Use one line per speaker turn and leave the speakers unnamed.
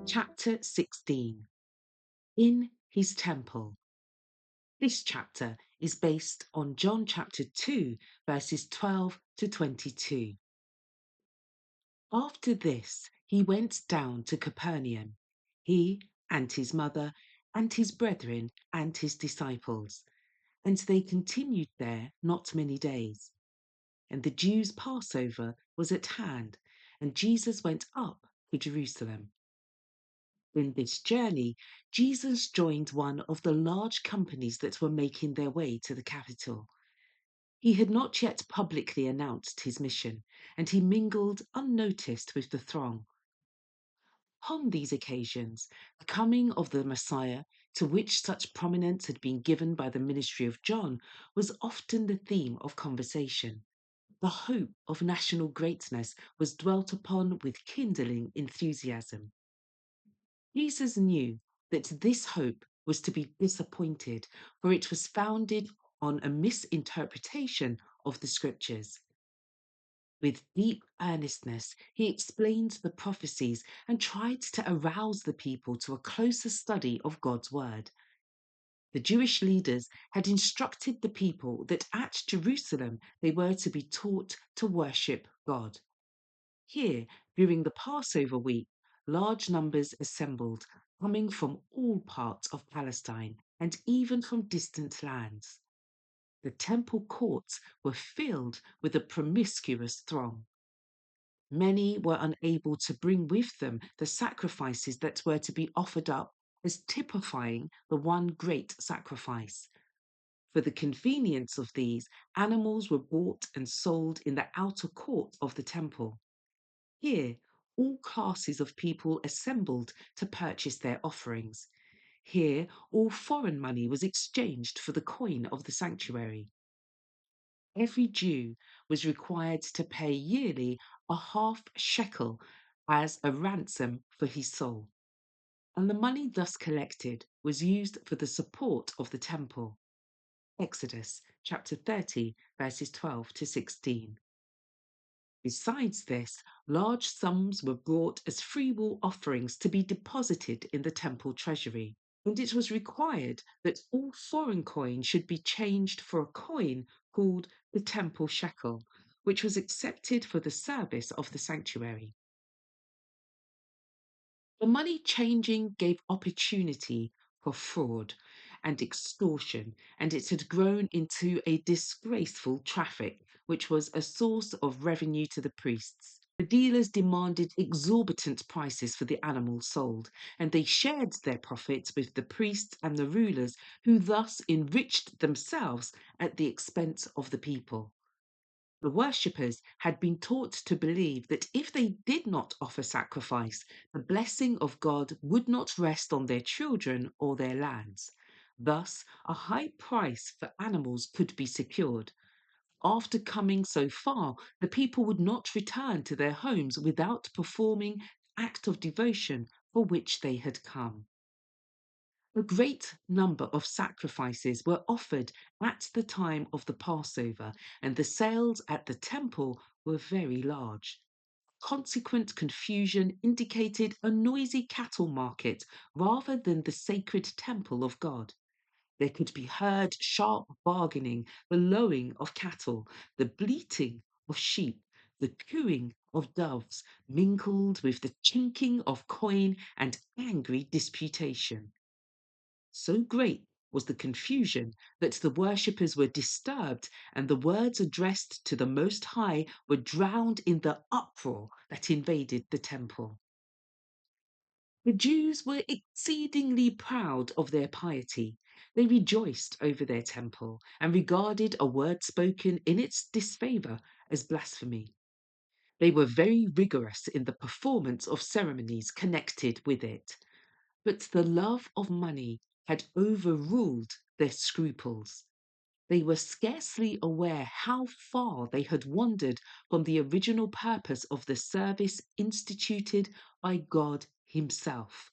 Chapter 16. In his temple. This chapter is based on John chapter 2, verses 12 to 22. After this, he went down to Capernaum, he and his mother and his brethren and his disciples, and they continued there not many days. And the Jews' Passover was at hand, and Jesus went up to Jerusalem. In this journey, Jesus joined one of the large companies that were making their way to the capital. He had not yet publicly announced his mission, and he mingled unnoticed with the throng. On these occasions, the coming of the Messiah, to which such prominence had been given by the ministry of John, was often the theme of conversation. The hope of national greatness was dwelt upon with kindling enthusiasm. Jesus knew that this hope was to be disappointed, for it was founded on a misinterpretation of the scriptures. With deep earnestness, he explained the prophecies and tried to arouse the people to a closer study of God's word. The Jewish leaders had instructed the people that at Jerusalem they were to be taught to worship God. Here, during the Passover week, large numbers assembled, coming from all parts of Palestine and even from distant lands. The temple courts were filled with a promiscuous throng. Many were unable to bring with them the sacrifices that were to be offered up as typifying the one great sacrifice. For the convenience of these, animals were bought and sold in the outer court of the temple. Here, all classes of people assembled to purchase their offerings. Here, all foreign money was exchanged for the coin of the sanctuary. Every Jew was required to pay yearly a half shekel as a ransom for his soul, and the money thus collected was used for the support of the temple. Exodus chapter 30, verses 12 to 16. Besides this, large sums were brought as freewill offerings to be deposited in the temple treasury, and it was required that all foreign coin should be changed for a coin called the temple shekel, which was accepted for the service of the sanctuary. The money changing gave opportunity for fraud and extortion, and it had grown into a disgraceful traffic, which was a source of revenue to the priests. The dealers demanded exorbitant prices for the animals sold, and they shared their profits with the priests and the rulers, who thus enriched themselves at the expense of the people. The worshippers had been taught to believe that if they did not offer sacrifice, the blessing of God would not rest on their children or their lands. Thus, a high price for animals could be secured. After coming so far, the people would not return to their homes without performing the act of devotion for which they had come. A great number of sacrifices were offered at the time of the Passover, and the sales at the temple were very large. Consequent confusion indicated a noisy cattle market rather than the sacred temple of God. There could be heard sharp bargaining, the lowing of cattle, the bleating of sheep, the cooing of doves, mingled with the chinking of coin and angry disputation. So great was the confusion that the worshippers were disturbed, and the words addressed to the Most High were drowned in the uproar that invaded the temple. The Jews were exceedingly proud of their piety. They rejoiced over their temple and regarded a word spoken in its disfavor as blasphemy. They were very rigorous in the performance of ceremonies connected with it. But the love of money had overruled their scruples. They were scarcely aware how far they had wandered from the original purpose of the service instituted by God Himself.